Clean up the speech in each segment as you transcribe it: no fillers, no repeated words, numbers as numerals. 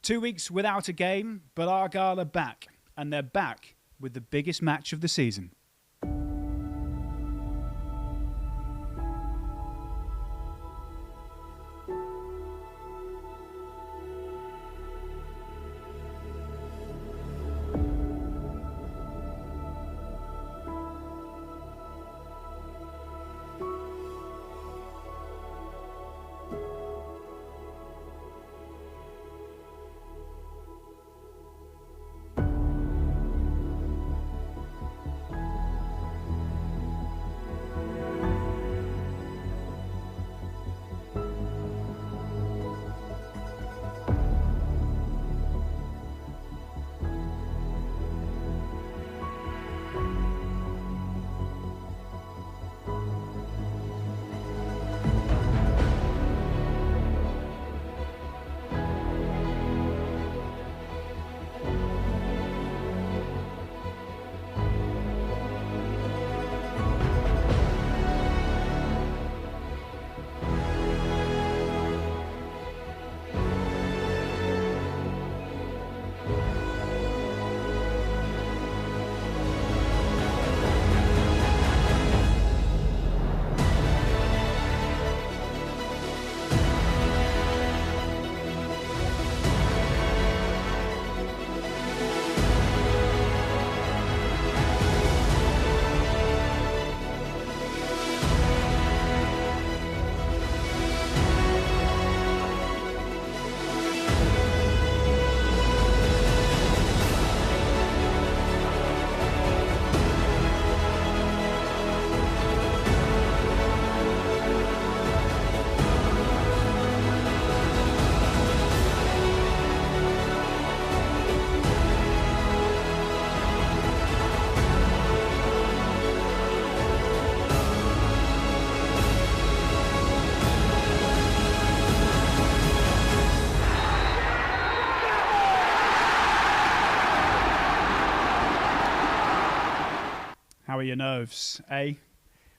2 weeks without a game, but Argyle are back, and they're back with the biggest match of the season. How are your nerves, eh?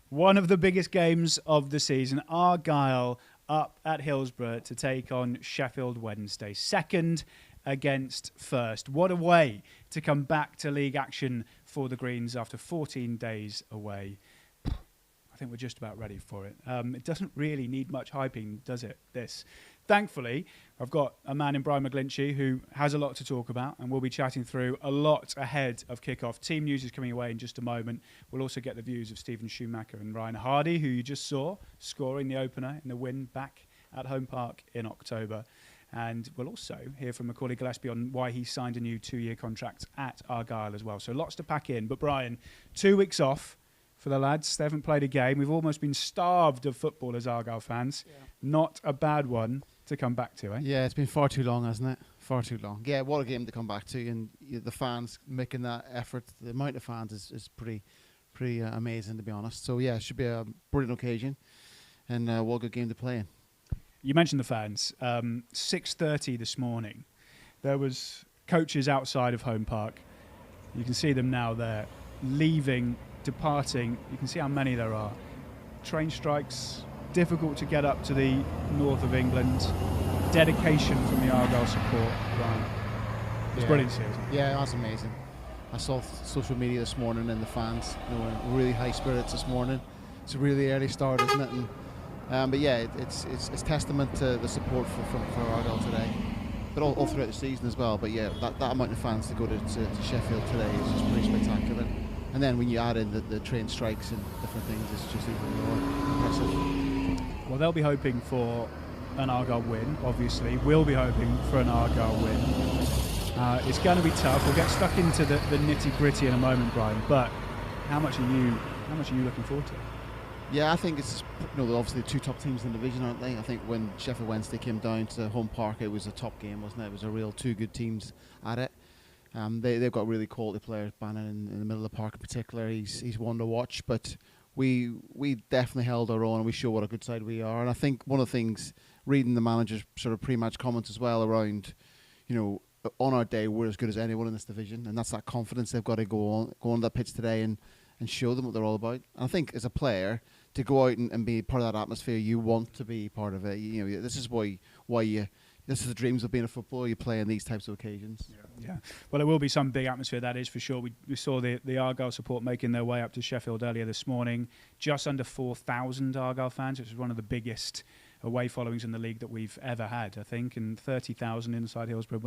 One of the biggest games of the season. Argyle up at Hillsborough to take on Sheffield Wednesday. Second against first. What a way to come back to league action for the Greens after 14 days away. I think we're just about ready for it. It doesn't really need much hyping, does it, this? Thankfully, I've got a man in Brian McGlinchey who has a lot to talk about, and we'll be chatting through a lot ahead of kickoff. Team news is coming away in just a moment. We'll also get the views of Stephen Schumacher and Ryan Hardy, who you just saw scoring the opener in the win back at Home Park in October. And we'll also hear from Macaulay Gillespie on why he signed a new 2-year contract at Argyle as well. So lots to pack in. But Brian, 2 weeks off for the lads. They haven't played a game. We've almost been starved of football as Argyle fans. Yeah. Not a bad one to come back to, eh? Yeah, it's been far too long, hasn't it? Far too long. Yeah, what a game to come back to. And the fans making that effort, the amount of fans is pretty amazing, to be honest. So, yeah, it should be a brilliant occasion. And what a good game to play in. You mentioned the fans. 6:30 this morning, there was coaches outside of Home Park. You can see them now there, leaving, departing. You can see how many there are. Train strikes, difficult to get up to the north of England. Dedication from the Argyle support. Brian. It's brilliant to see, isn't it? Yeah, that's amazing. I saw social media this morning and the fans were really high spirits this morning. It's a really early start, isn't it? And, but yeah, it's testament to the support for Argyle today, but all throughout the season as well. But yeah, that amount of fans to go to Sheffield today is just pretty spectacular. And then when you add in the train strikes and different things, it's just even more impressive. Well, they'll be hoping for an Argyle win, obviously. We'll be hoping for an Argyle win. It's going to be tough. We'll get stuck into the nitty-gritty in a moment, Brian, but how much are you looking forward to? Yeah, I think it's they're obviously the two top teams in the division, aren't they? I think when Sheffield Wednesday came down to Home Park, it was a top game, wasn't it? It was a real two good teams at it. They've got really quality players. Bannon in the middle of the park in particular, he's one to watch. But we definitely held our own, and we show what a good side we are. And I think one of the things, reading the manager's sort of pre-match comments as well around, on our day we're as good as anyone in this division, and that's that confidence they've got to go on that pitch today and show them what they're all about. And I think as a player, to go out and be part of that atmosphere, you want to be part of it. This is why you this is the dreams of being a footballer. You play in these types of occasions. Yeah. Well, there will be some big atmosphere, that is for sure. We saw the Argyle support making their way up to Sheffield earlier this morning. Just under 4,000 Argyle fans, which is one of the biggest away followings in the league that we've ever had, I think. And 30,000 inside Hillsborough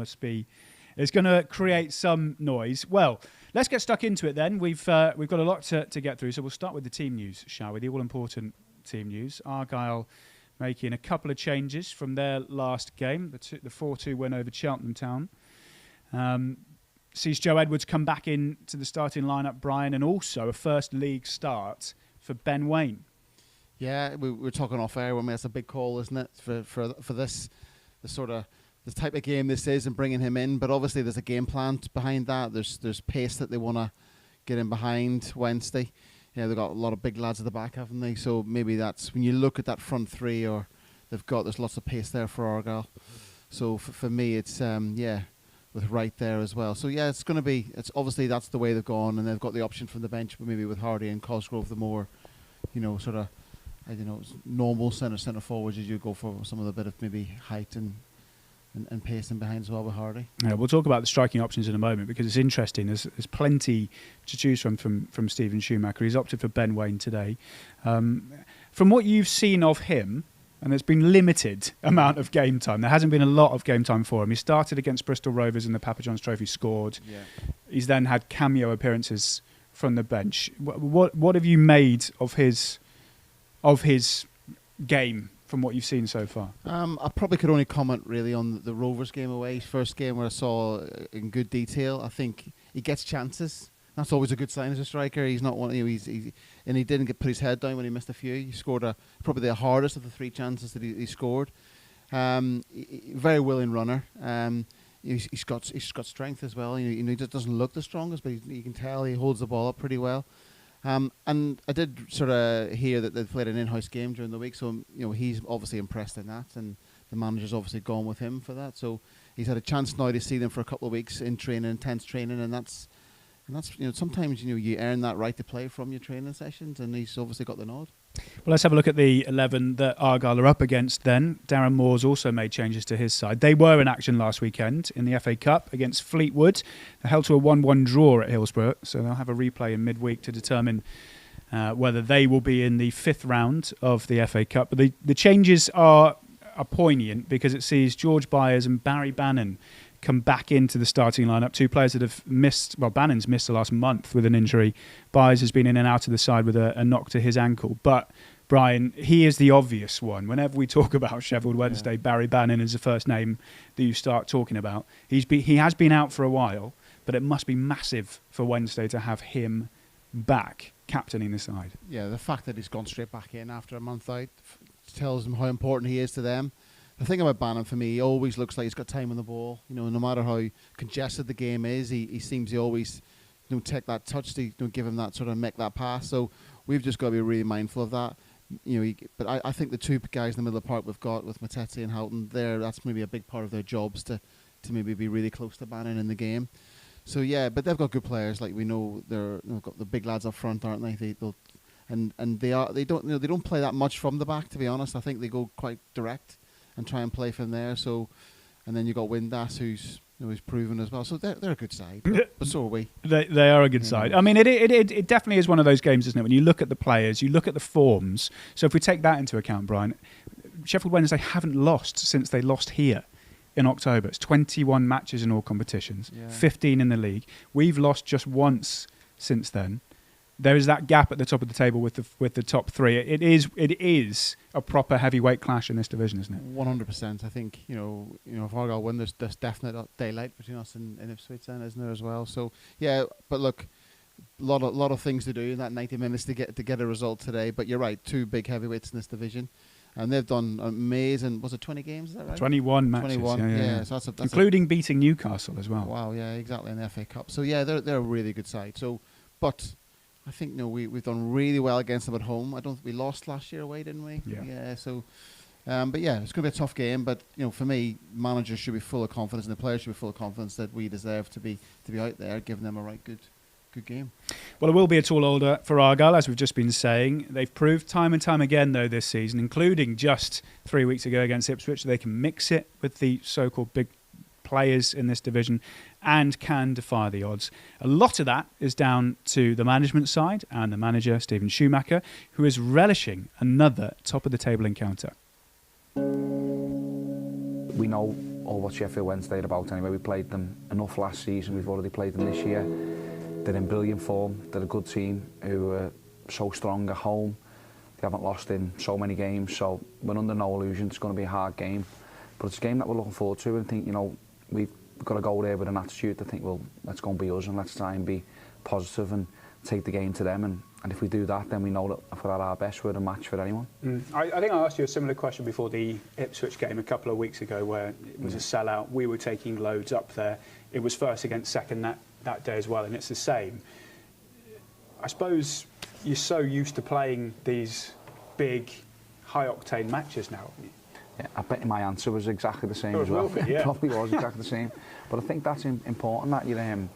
it's going to create some noise. Well, let's get stuck into it then. We've got a lot to get through, so we'll start with the team news, shall we? The all-important team news. Argyle making a couple of changes from their last game, the 4-2 win over Cheltenham Town. Sees Joe Edwards come back into the starting lineup, Brian, and also a first league start for Ben Waine. Yeah, we were talking off air when that's a big call, isn't it, for this, the type of game this is, and bringing him in. But obviously there's a game plan behind that. There's pace that they want to get in behind Wednesday. Yeah, they've got a lot of big lads at the back, haven't they? So maybe that's when you look at that front three, or there's lots of pace there for Argyle. So for me, it's with Wright there as well. So yeah, it's obviously that's the way they've gone, and they've got the option from the bench, but maybe with Hardy and Cosgrove, the more, sort of, I don't know, normal centre forwards, as you go for some of the bit of maybe height and pacing behind as well with Hardy. Yeah, we'll talk about the striking options in a moment, because it's interesting. There's plenty to choose from Stephen Schumacher. He's opted for Ben Waine today. From what you've seen of him, and there's been limited amount of game time. There hasn't been a lot of game time for him. He started against Bristol Rovers in the Papa John's Trophy, scored. Yeah. He's then had cameo appearances from the bench. What have you made of his game from what you've seen so far? I probably could only comment really on the Rovers game away. First game where I saw in good detail. I think he gets chances. That's always a good sign as a striker. He's not one. And he didn't put his head down when he missed a few. He scored probably the hardest of the 3 chances that he scored. Very willing runner. He's got strength as well. He just doesn't look the strongest, but you can tell he holds the ball up pretty well. And I did sort of hear that they played an in-house game during the week, so he's obviously impressed in that, and the manager's obviously gone with him for that. So he's had a chance now to see them for a couple of weeks in training, intense training, and that's sometimes you earn that right to play from your training sessions, and he's obviously got the nod. Well, let's have a look at the 11 that Argyle are up against then. Darren Moore's also made changes to his side. They were in action last weekend in the FA Cup against Fleetwood. They held to a 1-1 draw at Hillsborough, so they'll have a replay in midweek to determine whether they will be in the 5th round of the FA Cup. But the changes are poignant because it sees George Byers and Barry Bannon come back into the starting lineup. 2 players that have missed. Well, Bannon's missed the last month with an injury. Byers has been in and out of the side with a knock to his ankle. But Brian, he is the obvious one. Whenever we talk about Sheffield Wednesday, Barry Bannon is the first name that you start talking about. He has been out for a while, but it must be massive for Wednesday to have him back captaining the side. Yeah, the fact that he's gone straight back in after a month out tells them how important he is to them. The thing about Bannon for me, he always looks like he's got time on the ball. No matter how congested the game is, he seems to always take that touch to give him that sort of make that pass. So we've just got to be really mindful of that. But I think the 2 guys in the middle of the park we've got with Matete and Houghton there, that's maybe a big part of their jobs to maybe be really close to Bannon in the game. So yeah, but they've got good players. Like we know they've got the big lads up front, aren't they? They don't play that much from the back, to be honest. I think they go quite direct and try and play from there. So, and then you got Windass, who's proven as well. So they're a good side, but so are we. They are a good side. I mean, it definitely is one of those games, isn't it? When you look at the players, you look at the forms. So if we take that into account, Brian, Sheffield Wednesday haven't lost since they lost here in October. It's 21 matches in all competitions, 15 in the league. We've lost just once since then. There is that gap at the top of the table with the top 3. It is a proper heavyweight clash in this division, isn't it? 100%. I think if Argyle win, there's definite daylight between us and Ipswich, then, isn't there as well? So yeah, but look, a lot of things to do in that 90 minutes to get a result today. But you're right, 2 big heavyweights in this division, and they've done amazing. Was it 20 games? Is that right? 21 matches. 21. Yeah. So that's including beating Newcastle as well. Wow. Yeah, exactly, in the FA Cup. So yeah, they're a really good side. So, but I think we've done really well against them at home. We lost last year away, didn't we? Yeah. So, but yeah, it's going to be a tough game. But for me, managers should be full of confidence, and the players should be full of confidence that we deserve to be out there, giving them a right good game. Well, it will be a tall order for Argyle, as we've just been saying. They've proved time and time again, though, this season, including just 3 weeks ago against Ipswich, they can mix it with the so-called big players in this division and can defy the odds. A lot of that is down to the management side and the manager, Stephen Schumacher, who is relishing another top-of-the-table encounter. We know all what Sheffield Wednesday are about anyway. We played them enough last season. We've already played them this year. They're in brilliant form. They're a good team who are so strong at home. They haven't lost in so many games, so we're under no illusion it's going to be a hard game. But it's a game that we're looking forward to, and I think, you know, we've got to go there with an attitude to think, well, let's go and be us and let's try and be positive and take the game to them. And if we do that, then we know that if we're at our best, we're a match for anyone. I think I asked you a similar question before the Ipswich game a couple of weeks ago, where it was a sellout. We were taking loads up there. It was first against second that day as well, and it's the same. I suppose you're so used to playing these big, high-octane matches now. Yeah, I bet my answer was exactly the same as well. Yeah. It probably was exactly the same. But I think that's important that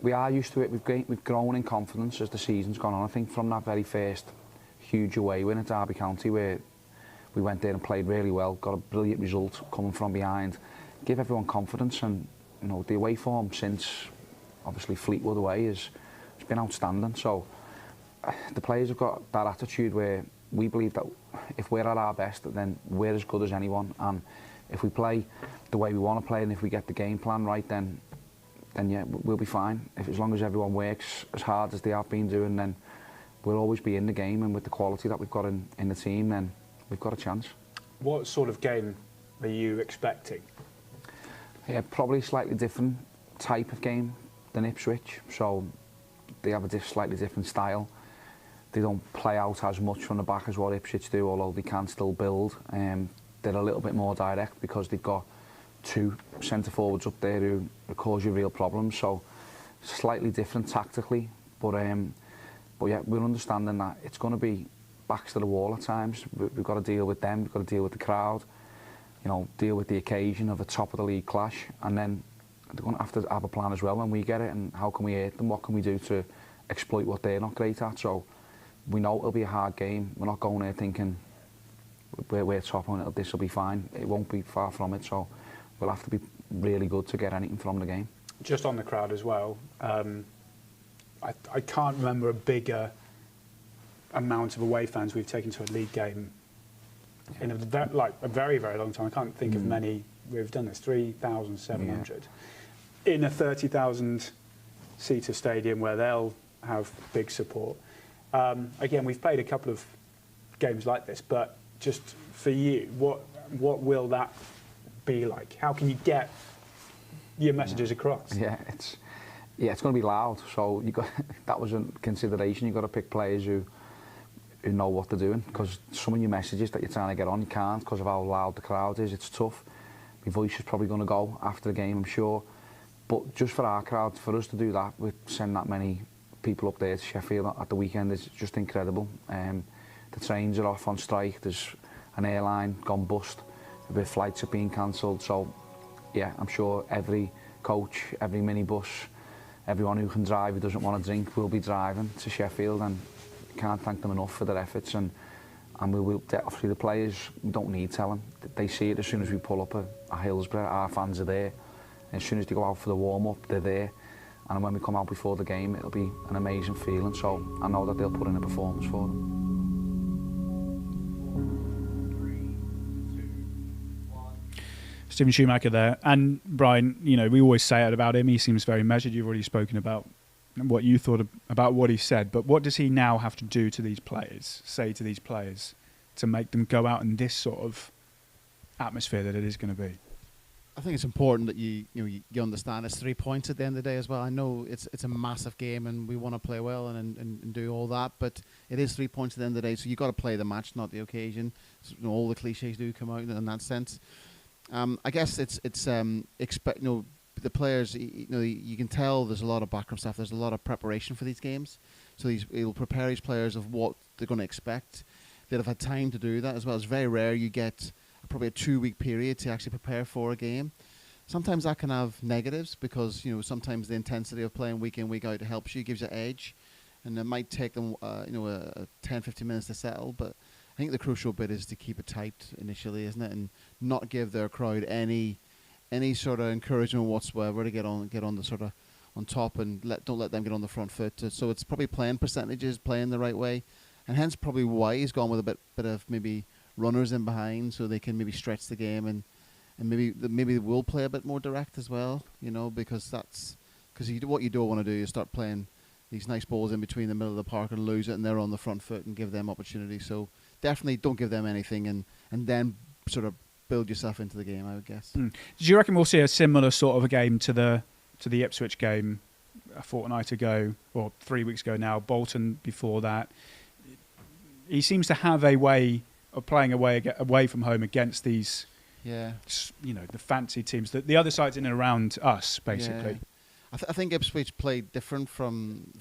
we are used to it. We've grown in confidence as the season's gone on. I think from that very first huge away win at Derby County, where we went there and played really well, got a brilliant result coming from behind, give everyone confidence. And you know, the away form since obviously Fleetwood away has been outstanding. So the players have got that attitude where we believe that if we're at our best, then we're as good as anyone. And if we play the way we want to play and if we get the game plan right, then yeah, we'll be fine. As long as everyone works as hard as they have been doing, then we'll always be in the game, and with the quality that we've got in the team, then we've got a chance. What sort of game are you expecting? Yeah, probably a slightly different type of game than Ipswich. So they have a slightly different style. They don't play out as much from the back as what Ipswich do, although they can still build. They're a little bit more direct because they've got two centre forwards up there who cause you real problems. So slightly different tactically, but yeah, we're understanding that it's going to be backs to the wall at times. We've got to deal with them. We've got to deal with the crowd. You know, deal with the occasion of a top of the league clash, and then they're going to have a plan as well when we get it. And how can we hurt them? What can we do to exploit what they're not great at? So we know it'll be a hard game. We're not going there thinking we're top on it. This will be fine. It won't be far from it. So we'll have to be really good to get anything from the game. Just on the crowd as well, I can't remember a bigger amount of away fans we've taken to a league game in a very, very long time. I can't think of many. We've done this, 3,700 in a 30,000 seater stadium where they'll have big support. Again, we've played a couple of games like this, but just for you, what will that be like? How can you get your messages across? Yeah, it's going to be loud. So that was a consideration. You've got to pick players who know what they're doing, because some of your messages that you're trying to get on, you can't because of how loud the crowd is. It's tough. My voice is probably going to go after the game, I'm sure. But just for our crowd, for us to do that, we send that many people up there to Sheffield at the weekend is just incredible. The trains are off on strike. There's an airline gone bust. The flights have been cancelled. So, yeah, I'm sure every coach, every minibus, everyone who can drive, who doesn't want to drink, will be driving to Sheffield, and can't thank them enough for their efforts. And we will, obviously the players, we don't need telling. They see it as soon as we pull up at Hillsborough. Our fans are there. And as soon as they go out for the warm-up, they're there. And when we come out before the game, it'll be an amazing feeling. So I know that they'll put in a performance for them. Stephen Schumacher there. And Brian, you know, we always say it about him. He seems very measured. You've already spoken about what you thought about what he said. But what does he now have to do to these players, say to these players, to make them go out in this sort of atmosphere that it is going to be? I think it's important that you understand it's 3 points at the end of the day as well. I know it's a massive game and we want to play well and do all that, but it is 3 points at the end of the day. So you've got to play the match, not the occasion. So, you know, all the cliches do come out in that sense. I guess it's the players. You can tell there's a lot of background stuff. There's a lot of preparation for these games. So he'll prepare his players of what they're going to expect. They'll have had time to do that as well. It's very rare you get probably a 2 week period to actually prepare for a game. sometimes that can have negatives because sometimes the intensity of playing week in week out helps you, gives you edge, and it might take them 10-15 minutes to settle. But I think the crucial bit is to keep it tight initially, isn't it, and not give their crowd any sort of encouragement whatsoever to get on the sort of on top, and don't let them get on the front foot. So it's probably playing percentages, playing the right way, and hence probably why he's gone with a bit of maybe runners in behind, so they can maybe stretch the game, and maybe they will play a bit more direct as well. Because what you don't want to do is start playing these nice balls in between the middle of the park and lose it, and they're on the front foot, and give them opportunity. So definitely don't give them anything, and then sort of build yourself into the game, I would guess. Do you reckon we'll see a similar sort of a game to the Ipswich game a fortnight ago, or 3 weeks ago now, Bolton before that? He seems to have a way of playing away from home against these, the fancy teams, the other sides in and around us, basically. Yeah. I think Ipswich played different from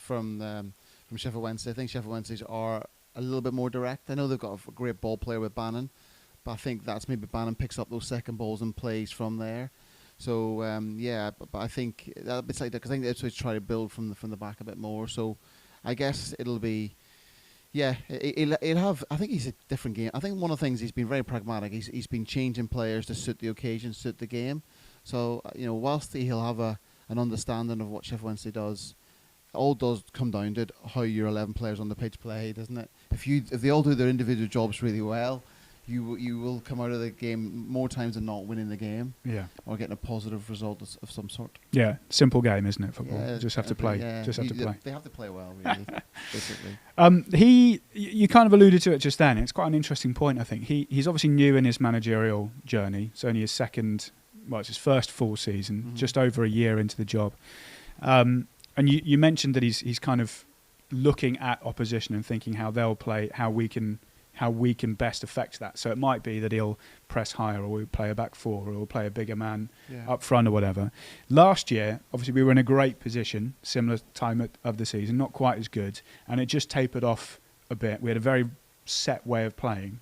Sheffield Wednesday. I think Sheffield Wednesdays are a little bit more direct. I know they've got a great ball player with Bannon, but I think that's maybe Bannon picks up those second balls and plays from there. So but I think that it's like that, because I think Ipswich try to build from the back a bit more. So I guess it'll be, it'll have. I think he's a different game. I think one of the things, he's been very pragmatic. He's been changing players to suit the occasion, suit the game. So whilst he'll have an understanding of what Sheffield Wednesday does, all does come down to how your 11 players on the pitch play, doesn't it? If they all do their individual jobs really well, you will come out of the game more times than not winning the game, or getting a positive result of some sort. Yeah, simple game, isn't it? Football. Yeah, just have to play. Yeah. Just have to play. They have to play well, really, basically. You kind of alluded to it just then. It's quite an interesting point, I think. He's obviously new in his managerial journey. It's only it's his first full season, just over a year into the job. And you mentioned that he's kind of looking at opposition and thinking how they'll play, how we can best affect that. So it might be that he'll press higher, or we'll play a back four, or we'll play a bigger man up front, or whatever. Last year, obviously, we were in a great position, similar time of the season, not quite as good, and it just tapered off a bit. We had a very set way of playing,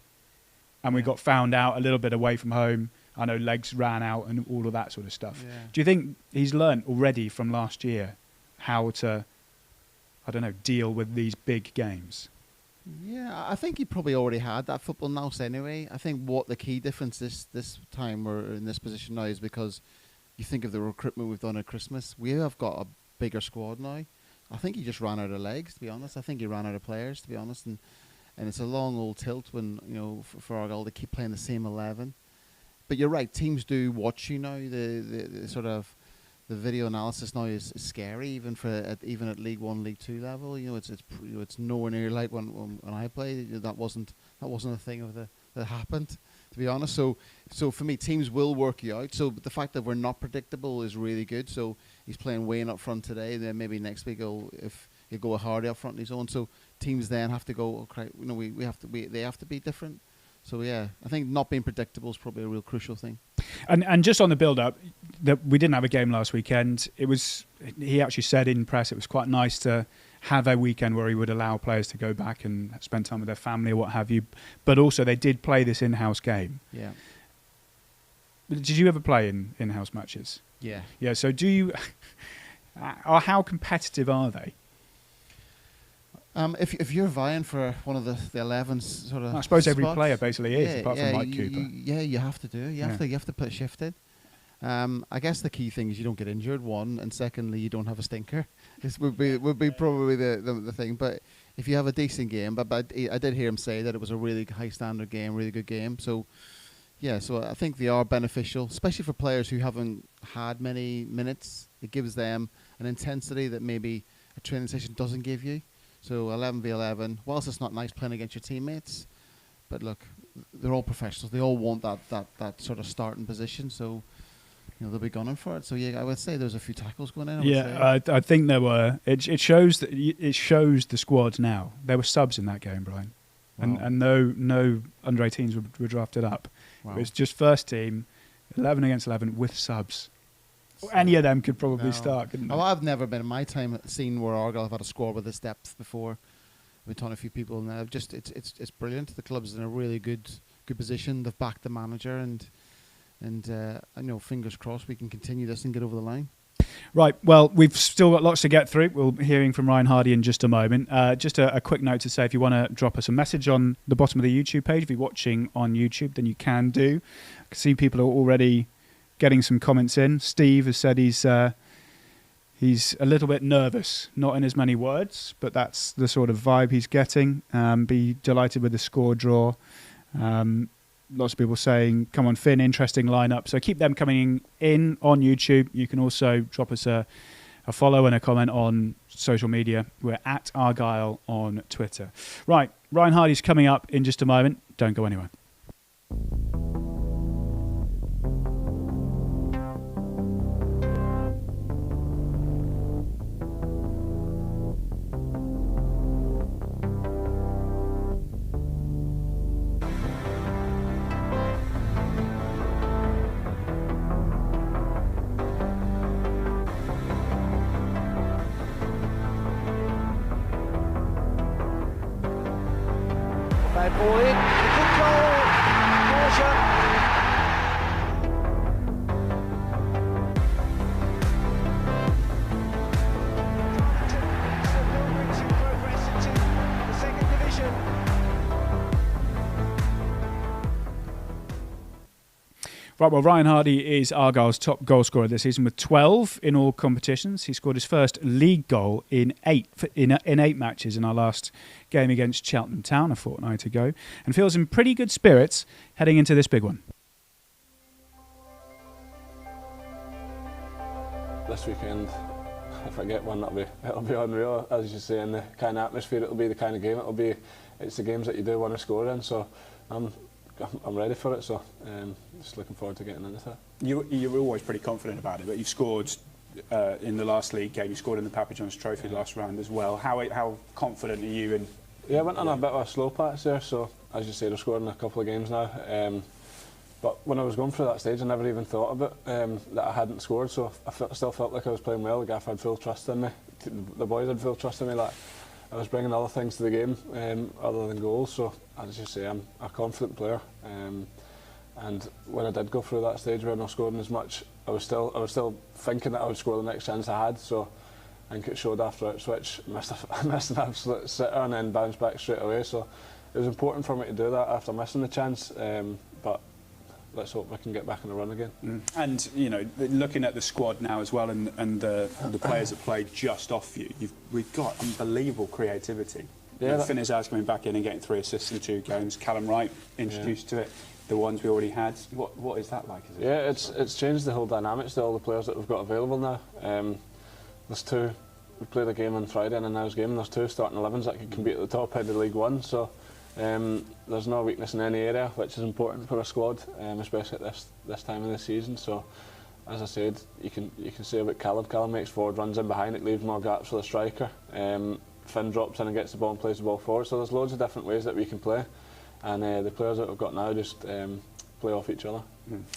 and we got found out a little bit away from home. I know legs ran out and all of that sort of stuff. Yeah. Do you think he's learnt already from last year how to, deal with these big games? Yeah, I think he probably already had that football nous anyway. I think what the key difference this time we're in this position now is because you think of the recruitment we've done at Christmas. We have got a bigger squad now. I think he just ran out of legs, to be honest. I think he ran out of players, to be honest. And it's a long old tilt when, for Argyle to keep playing the same 11. But you're right, teams do watch you now. The sort of the video analysis now is scary, even at League 1, League 2 level. It's nowhere near like when I played. That wasn't a thing that happened, to be honest. So for me, teams will work you out. So the fact that we're not predictable is really good. So he's playing Wayne up front today. Then maybe next week if he'll go with Hardy up front on his own. So teams then have to go. Okay, they have to be different. So I think not being predictable is probably a real crucial thing. And just on the build-up, we didn't have a game last weekend. He actually said in press it was quite nice to have a weekend where he would allow players to go back and spend time with their family or what have you. But also they did play this in-house game. Yeah. Did you ever play in in-house matches? Yeah. Yeah. So do you? How competitive are they? If you're vying for one of the 11 sort of, I suppose spots, every player basically is, apart from Mike Cooper. You have to do it. You have to put a shift in. I guess the key thing is you don't get injured, one, and secondly you don't have a stinker. This would be probably the thing. But if you have a decent game, but I did hear him say that it was a really high standard game, really good game. So so I think they are beneficial, especially for players who haven't had many minutes. It gives them an intensity that maybe a training session doesn't give you. So 11v11, whilst it's not nice playing against your teammates, but look, they're all professionals. They all want that sort of starting position. So they'll be gunning for it. So I would say there's a few tackles going in. I think there were. It shows the squad now. There were subs in that game, Brian, and no under 18s were drafted up. Wow. It was just first team, 11 against 11 with subs. Any of them could probably start, couldn't they? Well, I've never been in my time seen where Argyle have had a squad with this depth before. We've talked to a few people now. It's brilliant. The club's in a really good position. They've backed the manager, and And fingers crossed we can continue this and get over the line. Right, well, we've still got lots to get through. We'll be hearing from Ryan Hardy in just a moment. Just a quick note to say, if you want to drop us a message on the bottom of the YouTube page, if you're watching on YouTube, then you can do. I can see people are already getting some comments in. Steve has said he's a little bit nervous, not in as many words, but that's the sort of vibe he's getting. Be delighted with the score draw. Lots of people saying, come on, Finn, interesting lineup. So keep them coming in on YouTube. You can also drop us a follow and a comment on social media. We're at Argyle on Twitter. Right, Ryan Hardy's coming up in just a moment. Don't go anywhere. Bad ball in, good goal, Borja. Right, well, Ryan Hardy is Argyle's top goal scorer this season with 12 in all competitions. He scored his first league goal in eight matches in our last game against Cheltenham Town a fortnight ago, and feels in pretty good spirits heading into this big one. This weekend, if I get one, it'll be unreal. As you say, in the kind of atmosphere it'll be, the kind of game it'll be. It's the games that you do want to score in, so I'm ready for it, so just looking forward to getting into it. You were always pretty confident about it, but you've scored in the last league game. You scored in the Papa John's Trophy last round as well. How confident are you in? Yeah, I went on a bit of a slow patch there, so as you say, I've scored in a couple of games now. But when I was going through that stage, I never even thought of it, that I hadn't scored, so I still felt like I was playing well. The gaff had full trust in me. The boys had full trust in me. Like, I was bringing other things to the game other than goals, so as you say, I'm a confident player. And when I did go through that stage where I'm not scoring as much, I was still thinking that I would score the next chance I had. So I think it showed after out switch. I missed an absolute sitter and then bounced back straight away. So it was important for me to do that after missing the chance. But let's hope we can get back on the run again. And looking at the squad now as well, and the players that played just off you, we've got unbelievable creativity. Yeah, Finn Izar's coming back in and getting 3 assists in 2 games. Callum Wright introduced to it. The ones we already had. What is that like? Yeah, it's changed the whole dynamics to all the players that we've got available now. There's 2. We played a game on Friday and a now's game. And there's 2 starting 11s that can compete at the top end of League One. So there's no weakness in any area, which is important for a squad, especially at this time of the season. So, as I said, you can say about Callum. Callum makes forward runs in behind. It leaves more gaps for the striker. Finn drops in and gets the ball and plays the ball forward. So there's loads of different ways that we can play. And the players that we've got now just play off each other.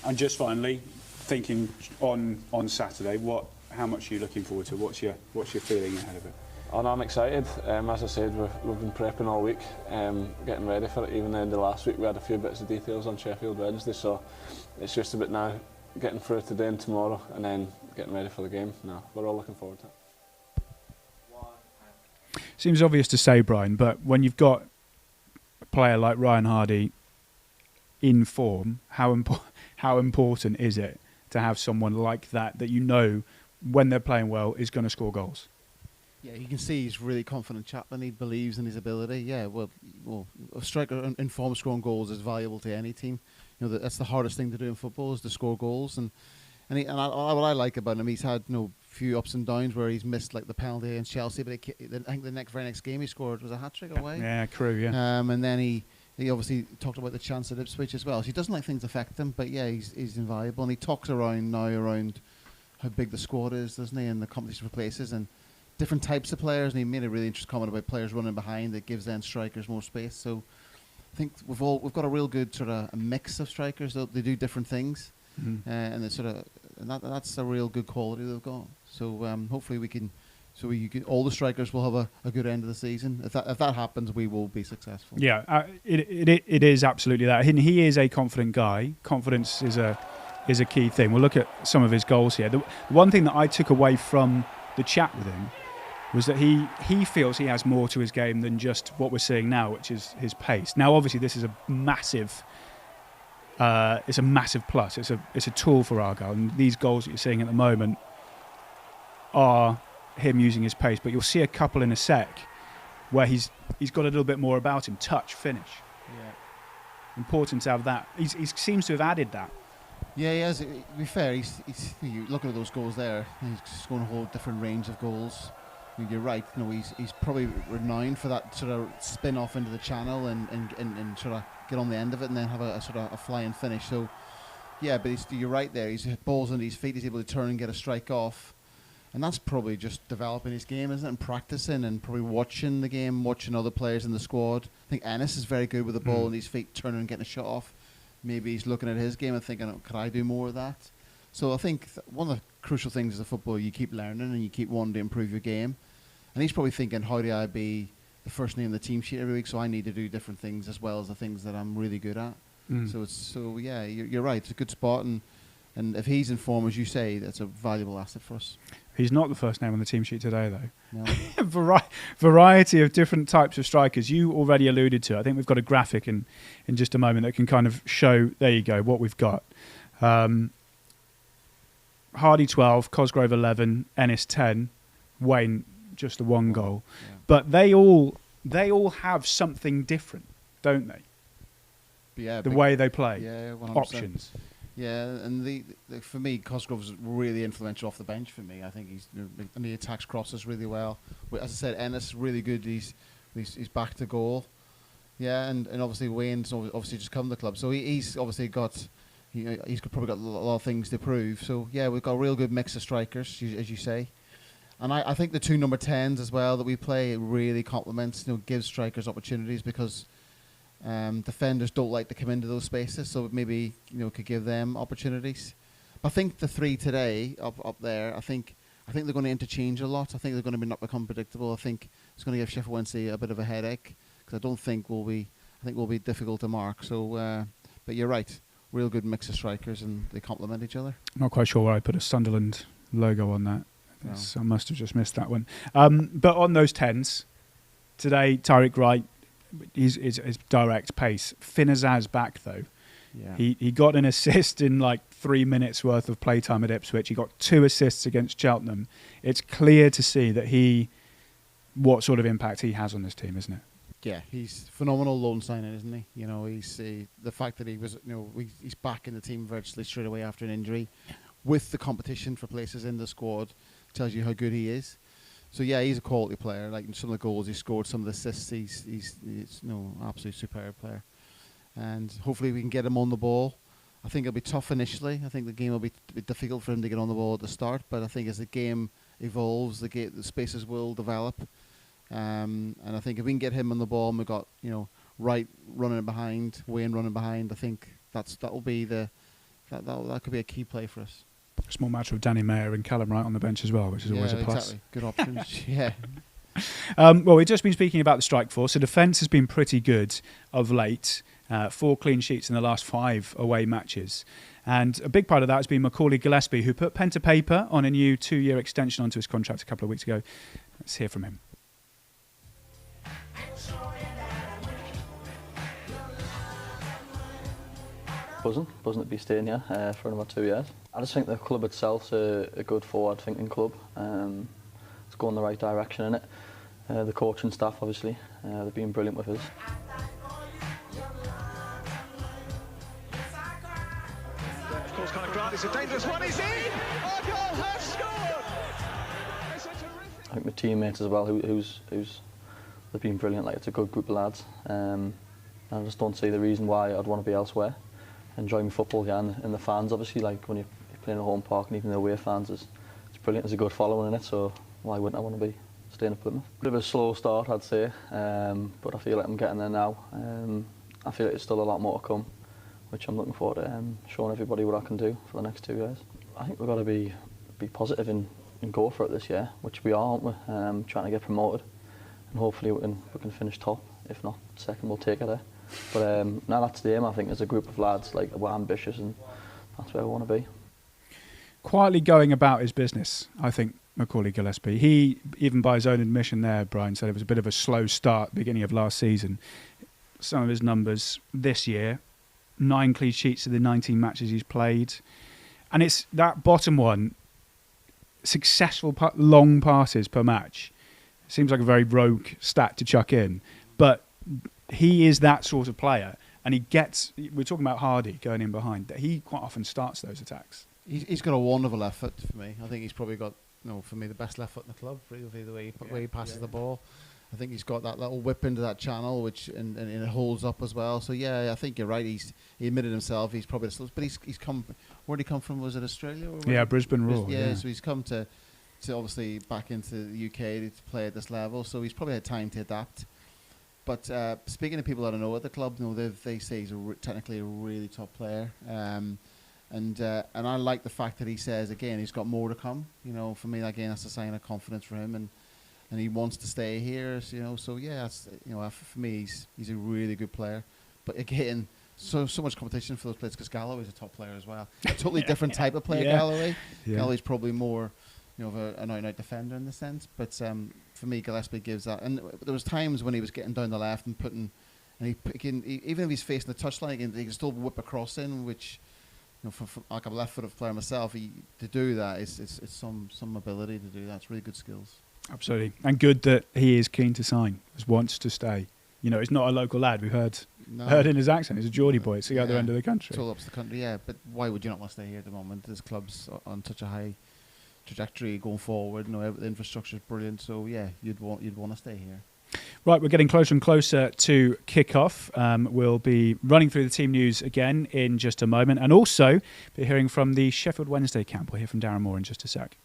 And just finally, thinking on Saturday, how much are you looking forward to? What's your feeling ahead of it? Oh, no, I'm excited. As I said, we've been prepping all week, getting ready for it. Even in the last week, we had a few bits of details on Sheffield Wednesday, so it's just a bit now getting through today and tomorrow, and then getting ready for the game. No, we're all looking forward to it. Seems obvious to say, Brian, but when you've got a player like Ryan Hardy in form, how important is it to have someone like that you know when they're playing well is going to score goals? Yeah, you can see he's really confident chap and he believes in his ability. Yeah, well, a striker in form scoring goals is valuable to any team. That's the hardest thing to do in football, is to score goals. And what I like about him, he's had few ups and downs where he's missed like the penalty against Chelsea, but I think the very next game he scored was a hat-trick away. Yeah, Crew, yeah. And then he obviously talked about the chance at Ipswich as well. So he doesn't like things affect him, but yeah, he's invaluable. And he talks around how big the squad is, doesn't he, and the competition for places and different types of players. And he made a really interesting comment about players running behind that gives then strikers more space. So I think we've got a real good sort of a mix of strikers. They do different things, and it's that's a real good quality they've got. So hopefully all the strikers will have a good end of the season. If that happens, we will be successful. Yeah, it is absolutely that. He is a confident guy. Confidence is a is a key thing. We'll look at some of his goals here. The one thing that I took away from the chat with him was that he feels he has more to his game than just what we're seeing now, which is his pace. Now, obviously, this is a massive plus. It's a tool for Argyle, and these goals that you're seeing at the moment are him using his pace. But you'll see a couple in a sec where he's got a little bit more about him. Touch, finish. Yeah. Important to have that. He seems to have added that. Yeah, he has. To be fair, he's you looking at those goals there. He's going a whole different range of goals. You're right. You know, he's probably renowned for that sort of spin off into the channel and sort of get on the end of it and then have a sort of a flying finish. So, yeah, but you're right there. He's balls under his feet. He's able to turn and get a strike off, and that's probably just developing his game, isn't it? And practicing and probably watching the game, watching other players in the squad. I think Ennis is very good with the ball on his feet, turning and getting a shot off. Maybe he's looking at his game and thinking, oh, could I do more of that? So I think one of the crucial things as a footballer, you keep learning and you keep wanting to improve your game. And he's probably thinking, how do I be the first name on the team sheet every week? So I need to do different things as well as the things that I'm really good at. So yeah, you're right. It's a good spot, and if he's in form, as you say, that's a valuable asset for us. He's not the first name on the team sheet today, though. No. Variety of different types of strikers. You already alluded to. I think we've got a graphic in just a moment that can kind of show. There you go. What we've got. Hardy 12, Cosgrove 11, Ennis 10, Wayne just the one goal. Yeah. But they all have something different, don't they? Yeah, the way they play. Yeah, 100%. Options. Yeah, and the for me, Cosgrove's really influential off the bench for me. I think and he attacks crosses really well. As I said, Ennis really good. He's back to goal. Yeah, and obviously Wayne's obviously just come to the club, so he's obviously got he's probably got a lot of things to prove. So yeah, we've got a real good mix of strikers, as you say. And I think the two number 10s as well that we play, it really complements, gives strikers opportunities because defenders don't like to come into those spaces, so maybe could give them opportunities. But I think the three today up there, I think they're going to interchange a lot. I think they're going to not become predictable. I think it's going to give Sheffield Wednesday a bit of a headache because I think we'll be difficult to mark. So, but you're right, real good mix of strikers and they complement each other. Not quite sure where I put a Sunderland logo on that. No. I must have just missed that one. But on those 10s today, Tyreek Wright. His direct pace. Finazaz back though. Yeah. He got an assist in like 3 minutes worth of playtime at Ipswich. He got 2 assists against Cheltenham. It's clear to see that what sort of impact he has on this team, isn't it? Yeah, he's phenomenal loan signing, isn't he? He's the fact that he was he's back in the team virtually straight away after an injury, with the competition for places in the squad, tells you how good he is. So yeah, he's a quality player. Like some of the goals he scored, some of the assists, he's absolutely superb player. And hopefully we can get him on the ball. I think it'll be tough initially. I think the game will be difficult for him to get on the ball at the start. But I think as the game evolves, the spaces will develop. And I think if we can get him on the ball, and we've got Wright running behind, Wayne running behind. I think that could be a key play for us. Small match with Danny Mayer and Callum Wright on the bench as well, which is always a plus. Exactly. Good options. Yeah. Well, we've just been speaking about the strike force. The defence has been pretty good of late. 4 clean sheets in the last 5 away matches. And a big part of that has been Macaulay Gillespie, who put pen to paper on a new 2-year extension onto his contract a couple of weeks ago. Let's hear from him. Buzzing to be staying here for another 2 years. I just think the club itself's a good forward-thinking club. It's going the right direction in it. The coaching staff, obviously, they've been brilliant with us. Of course, Conor Grant is a dangerous one. He's in. Argyle has scored. I think my teammates as well, they've been brilliant. Like, it's a good group of lads. And I just don't see the reason why I'd want to be elsewhere. Enjoying football here and the fans, obviously, like when you're playing at home park and even the away fans, it's brilliant. There's a good following in it, so why wouldn't I want to be staying at Plymouth? Bit of a slow start, I'd say, but I feel like I'm getting there now. I feel like there's still a lot more to come, which I'm looking forward to showing everybody what I can do for the next 2 years. I think we've got to be positive and go for it this year, which we are, aren't we? Trying to get promoted, and hopefully we can finish top. If not second, we'll take it there. But now that's the aim. I think as a group of lads, like we're ambitious and that's where I want to be. Quietly going about his business, I think, Macaulay Gillespie. He, even by his own admission there, Brian, said it was a bit of a slow start beginning of last season. Some of his numbers this year, 9 clean sheets of the 19 matches he's played. And it's that bottom one, successful long passes per match. Seems like a very rogue stat to chuck in. But he is that sort of player. And he gets, we're talking about Hardy going in behind, that he quite often starts those attacks. He's got a wonderful left foot for me. I think he's probably got, for me, the best left foot in the club, really, the way he passes the ball. I think he's got that little whip into that channel, which and it holds up as well. So yeah, I think you're right. He admitted himself. He's probably but he's come. Where did he come from? Was it Australia? Or Brisbane Roar. Yeah, so he's come to obviously back into the UK to play at this level. So he's probably had time to adapt. But speaking to people that I know at the club, they say he's technically a really top player. And I like the fact that he says again he's got more to come. For me again that's a sign of confidence for him, and he wants to stay here. So yeah, for me he's a really good player. But again, so much competition for those players because Galloway's a top player as well. A totally different type of player, Galloway. Yeah. Galloway's probably more of an out-and-out defender in the sense. But for me, Gillespie gives that. And there was times when he was getting down the left and putting, and even if he's facing the touchline, he can still whip a cross in, which. For like a left-footed player myself, to do that it's some ability to do that. It's really good skills. Absolutely, and good that he is keen to sign, wants to stay. He's not a local lad. We've heard in his accent. He's a Geordie boy. It's the other end of the country. It's all up to the country, yeah. But why would you not want to stay here at the moment? This club's on such a high trajectory going forward. The infrastructure is brilliant. So yeah, you'd want to stay here. Right, we're getting closer and closer to kick-off. We'll be running through the team news again in just a moment, and also be hearing from the Sheffield Wednesday camp. We'll hear from Darren Moore in just a sec.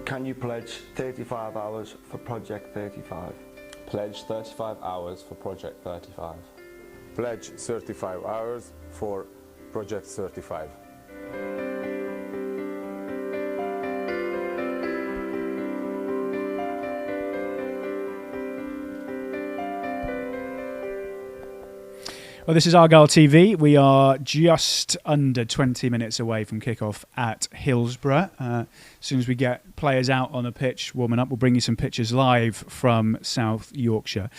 Can you pledge 35 hours for Project 35? Pledge 35 hours for Project 35. Pledge 35 hours for Project 35. Well, this is Argyle TV. We are just under 20 minutes away from kickoff at Hillsborough. As soon as we get players out on the pitch warming up, we'll bring you some pictures live from South Yorkshire.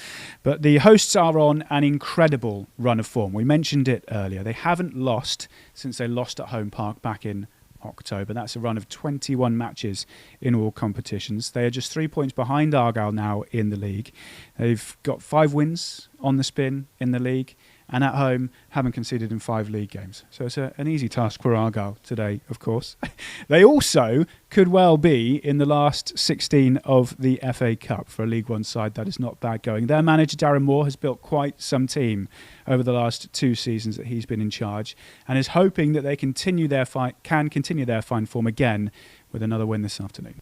But the hosts are on an incredible run of form. We mentioned it earlier. They haven't lost since they lost at Home Park back in October. That's a run of 21 matches in all competitions. They are just 3 points behind Argyle now in the league. They've got 5 wins on the spin in the league, and at home haven't conceded in 5 league games. So it's an easy task for Argyle today, of course. They also could well be in the last 16 of the FA Cup for a League One side. That is not bad going. Their manager, Darren Moore, has built quite some team over the last 2 seasons that he's been in charge, and is hoping that they can continue their fine form again with another win this afternoon.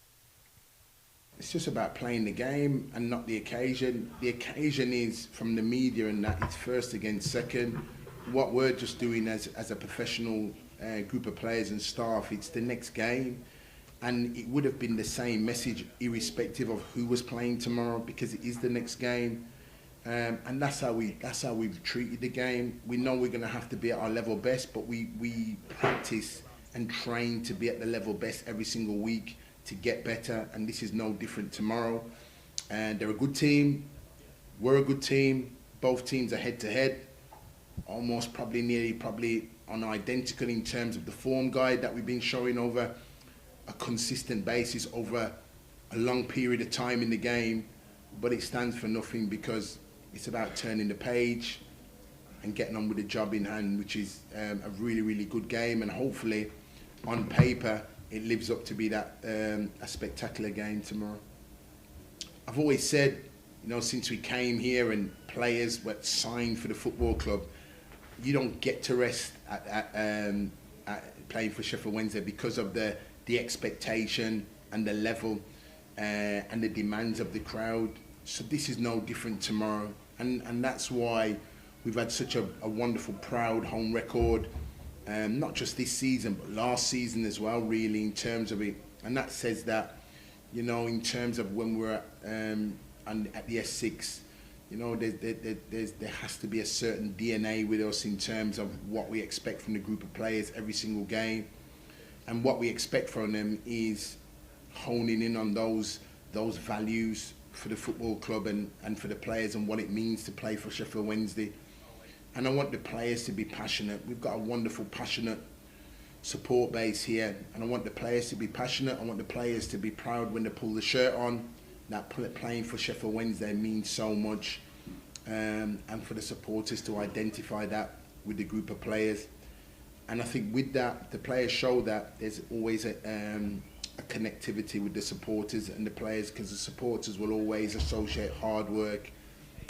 It's just about playing the game and not the occasion. The occasion is from the media and that it's first against second. What we're just doing as a professional group of players and staff, it's the next game. And it would have been the same message irrespective of who was playing tomorrow because it is the next game. And that's how we've treated the game. We know we're going to have to be at our level best, but we practice and train to be at the level best every single week to get better, and this is no different tomorrow. And they're a good team, we're a good team, both teams are head to head, almost probably on identical in terms of the form guide that we've been showing over a consistent basis over a long period of time in the game, but it stands for nothing because it's about turning the page and getting on with the job in hand, which is a really, really good game, and hopefully on paper it lives up to be that a spectacular game tomorrow. I've always said, since we came here and players were signed for the football club, you don't get to rest at playing for Sheffield Wednesday because of the expectation and the level and the demands of the crowd. So this is no different tomorrow, and that's why we've had such a wonderful, proud home record. Not just this season, but last season as well, really, in terms of it. And that says that, in terms of when we're at the S6, You know, there has to be a certain DNA with us in terms of what we expect from the group of players every single game. And what we expect from them is honing in on those values for the football club and for the players and what it means to play for Sheffield Wednesday. And I want the players to be passionate. We've got a wonderful, passionate support base here. And I want the players to be passionate. I want the players to be proud when they pull the shirt on. That playing for Sheffield Wednesday means so much. And for the supporters to identify that with the group of players. And I think with that, the players show that there's always a connectivity with the supporters and the players, because the supporters will always associate hard work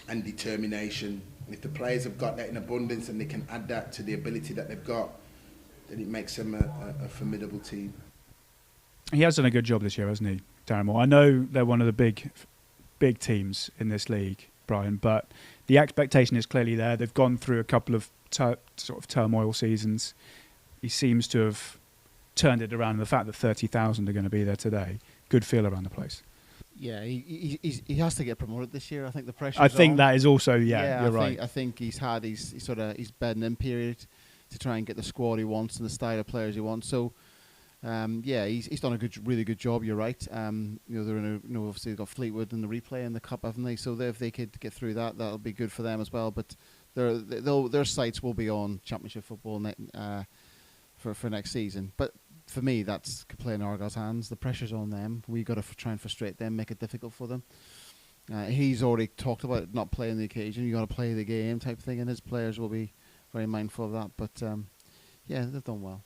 and determination. And if the players have got that in abundance and they can add that to the ability that they've got, then it makes them a formidable team. He has done a good job this year, hasn't he, Darren Moore? I know they're one of the big teams in this league, Brian, but the expectation is clearly there. They've gone through a couple of sort of turmoil seasons. He seems to have turned it around. And the fact that 30,000 are going to be there today, good feel around the place. Yeah, he has to get promoted this year. I think the pressure. I think that is also you're right. I think he's had his bedding in period to try and get the squad he wants and the style of players he wants. So he's done a really good job. You're right. They're in obviously they've got Fleetwood in the replay in the cup, haven't they? So if they could get through that, that'll be good for them as well. But their sights will be on Championship football for next season. But for me, that's playing Argyle's hands. The pressure's on them. We got to try and frustrate them, make it difficult for them. He's already talked about not playing the occasion. You got to play the game type thing, and his players will be very mindful of that. But they've done well.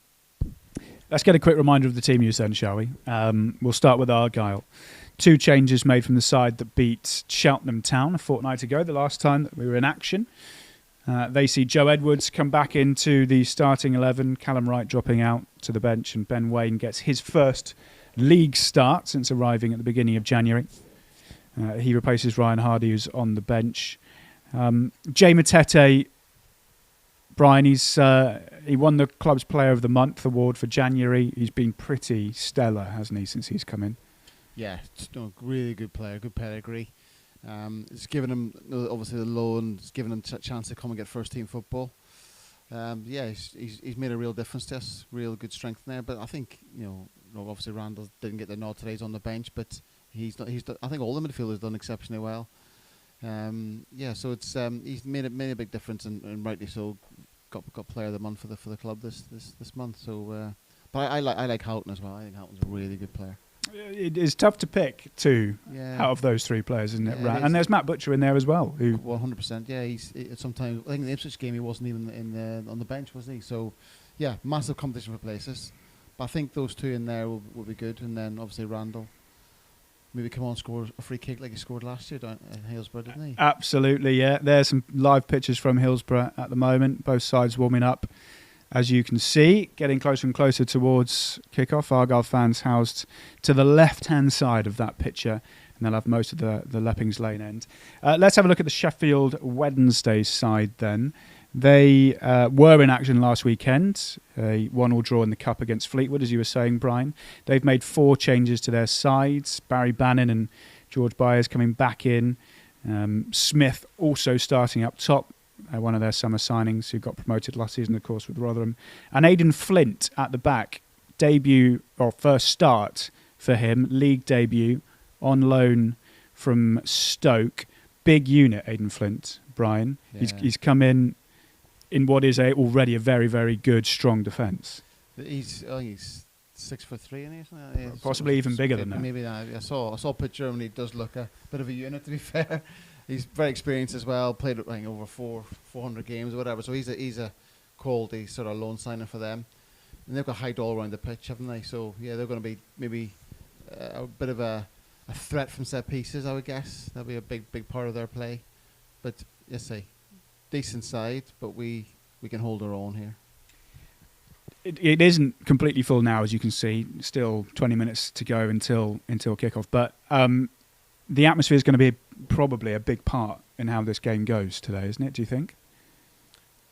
Let's get a quick reminder of the team use then, shall we? We'll start with Argyle. 2 changes made from the side that beat Cheltenham Town a fortnight ago, the last time that we were in action. They see Joe Edwards come back into the starting 11, Callum Wright dropping out to the bench, and Ben Wayne gets his first league start since arriving at the beginning of January. He replaces Ryan Hardy, who's on the bench. Jay Matete, Brian, he won the club's Player of the Month award for January. He's been pretty stellar, hasn't he, since he's come in? Yeah, really good player, good pedigree. It's given him obviously the loan. It's given him a chance to come and get first team football. He's made a real difference to us. Real good strength there. But I think obviously Randall didn't get the nod today. He's on the bench, but I think all the midfielders done exceptionally well. So it's he's made a big difference, and rightly so. Got Player of the Month for the club this month. So, but I like Houghton as well. I think Houghton's a really good player. It is tough to pick 2 out of those 3 players, isn't it? And there's Matt Butcher in there as well. 100%. Yeah, sometimes I think in the Ipswich game he wasn't even on the bench, was he? So, yeah, massive competition for places. But I think those 2 in there will be good, and then obviously Randall. Maybe come on, score a free kick like he scored last year at Hillsborough, didn't he? Absolutely, yeah. There's some live pictures from Hillsborough at the moment. Both sides warming up, as you can see, getting closer and closer towards kick-off. Argyle fans housed to the left-hand side of that picture, and they'll have most of the Leppings Lane end. Let's have a look at the Sheffield Wednesday side then. They were in action last weekend, a 1-1 draw in the Cup against Fleetwood, as you were saying, Brian. They've made 4 changes to their sides. Barry Bannon and George Byers coming back in. Smith also starting up top, one of their summer signings who got promoted last season, of course, with Rotherham. And Aidan Flint at the back, first start for him, league debut, on loan from Stoke. Big unit, Aidan Flint, Brian. Yeah. He's come in what is already a very, very good, strong defence. He's 6'3", isn't he? Possibly even bigger than that. Maybe I saw a picture of him, and he does look a bit of a unit, to be fair. He's very experienced as well. Played over 400 games or whatever. So he's a quality sort of loan signer for them. And they've got height all around the pitch, haven't they? So yeah, they're going to be maybe a bit of a threat from set pieces, I would guess. That'll be a big part of their play. But decent side, but we can hold our own here. It isn't completely full now, as you can see. Still 20 minutes to go until kickoff. But the atmosphere is going to be probably a big part in how this game goes today, isn't it? Do you think?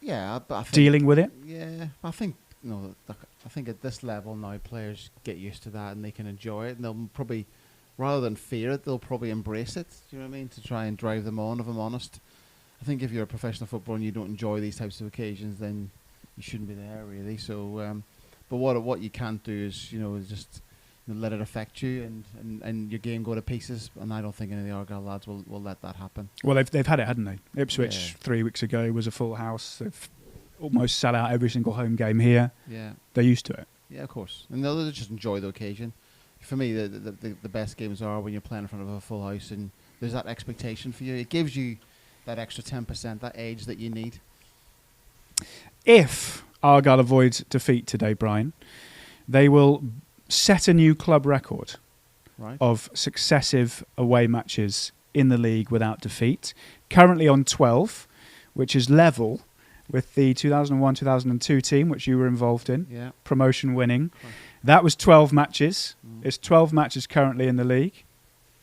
Yeah, but I think dealing with it. Yeah, I think I think at this level now, players get used to that and they can enjoy it. And they'll probably rather than fear it, they'll probably embrace it. Do you know what I mean? To try and drive them on, if I'm honest. I think if you're a professional footballer and you don't enjoy these types of occasions, then you shouldn't be there, really. So, but what you can't do is, is just let it affect you and your game go to pieces. And I don't think any of the Argyle lads will let that happen. Well, they've had it, hadn't they? Ipswich 3 weeks ago was a full house. They've almost sat out every single home game here. Yeah, they're used to it. Yeah, of course. And they'll just enjoy the occasion. For me, the best games are when you're playing in front of a full house and there's that expectation for you. It gives you that extra 10%, that edge that you need. If Argyle avoids defeat today, Brian, they will set a new club record of successive away matches in the league without defeat. Currently on 12, which is level with the 2001-2002 team, which you were involved in, promotion winning. That was 12 matches. It's 12 matches currently in the league.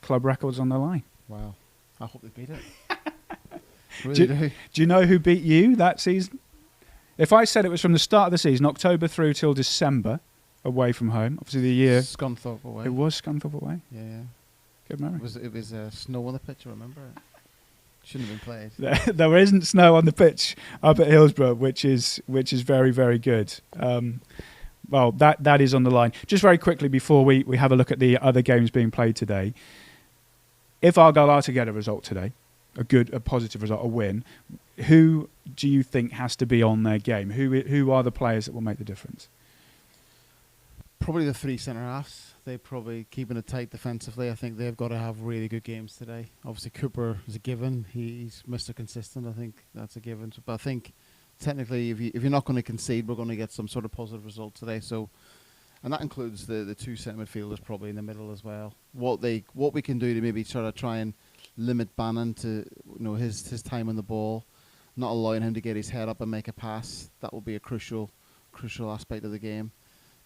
Club records on the line. Wow. I hope they beat it. Really do you know who beat you that season? If I said it was from the start of the season, October through till December, away from home, obviously the year... Scunthorpe away. It was Scunthorpe away? Yeah. Good memory. It was snow on the pitch, I remember it. Shouldn't have been played. There isn't snow on the pitch up at Hillsborough, which is very, very good. Well, that is on the line. Just very quickly before we have a look at the other games being played today, if Argyle are to get a result today, a positive result, a win, who do you think has to be on their game? Who are the players that will make the difference? Probably the three centre-halves. They're probably keeping it tight defensively. I think they've got to have really good games today. Obviously, Cooper is a given. He's Mr. Consistent. I think that's a given. But I think technically, if you're not going to concede, we're going to get some sort of positive result today. So, and that includes the two centre midfielders probably in the middle as well. What we can do to maybe try and limit Bannon to his time on the ball, not allowing him to get his head up and make a pass. That will be a crucial aspect of the game.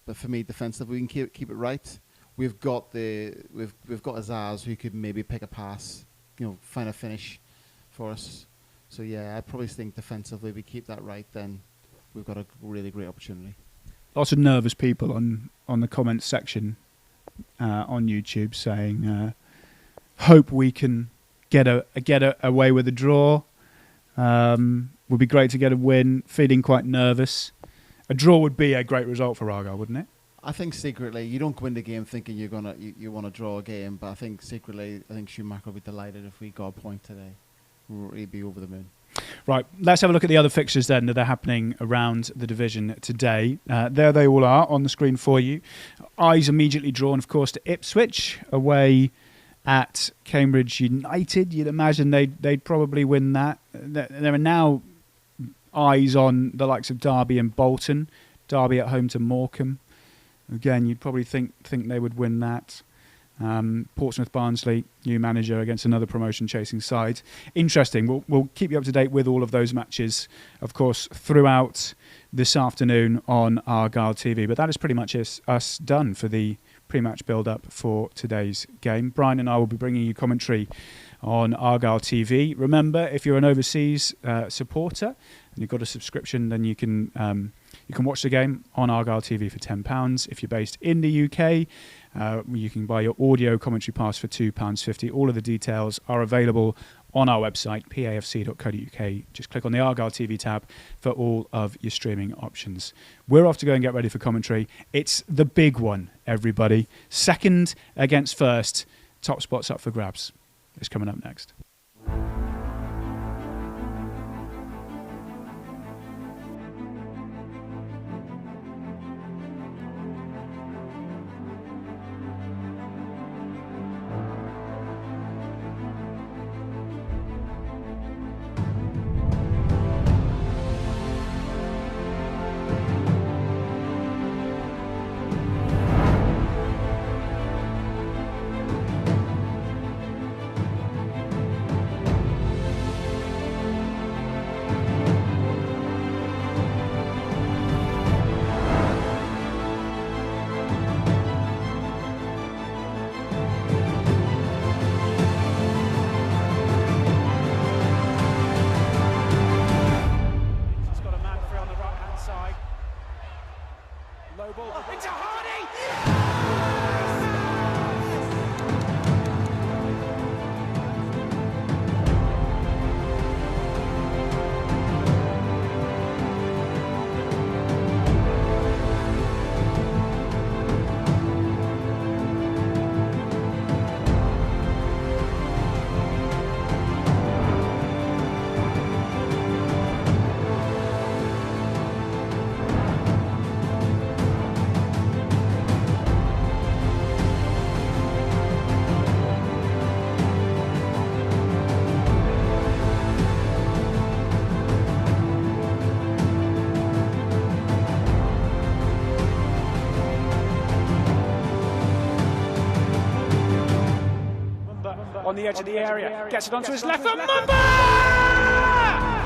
But for me, defensively, we can keep it right. We've got Azaz who could maybe pick a pass, find a finish for us. So yeah, I probably think defensively we keep that right, then we've got a really great opportunity. Lots of nervous people on the comments section on YouTube saying, "Hope we can get away with a draw. Would be great to get a win. Feeling quite nervous. A draw would be a great result for Argyle, wouldn't it?" I think secretly, you don't go into the game thinking you want to draw a game, but I think secretly, Schumacher will be delighted if we got a point today. He'd be over the moon. Right, let's have a look at the other fixtures then that are happening around the division today. There they all are on the screen for you. Eyes immediately drawn, of course, to Ipswich away at Cambridge United. You'd imagine they'd probably win that. There are now eyes on the likes of Derby and Bolton. Derby at home to Morecambe. Again, you'd probably think they would win that. Portsmouth Barnsley, new manager against another promotion-chasing side. Interesting. We'll keep you up to date with all of those matches, of course, throughout this afternoon on Argyle TV. But that is pretty much us done for the pre-match build-up for today's game. Brian and I will be bringing you commentary on Argyle TV. Remember, if you're an overseas supporter and you've got a subscription, then you can watch the game on Argyle TV for £10. If you're based in the UK, you can buy your audio commentary pass for £2.50. All of the details are available on our website, pafc.co.uk. Just click on the Argyle TV tab for all of your streaming options. We're off to go and get ready for commentary. It's the big one, everybody. Second against first. Top spots up for grabs. It's coming up next. on the edge of the area. Gets it onto his left foot. Mumba!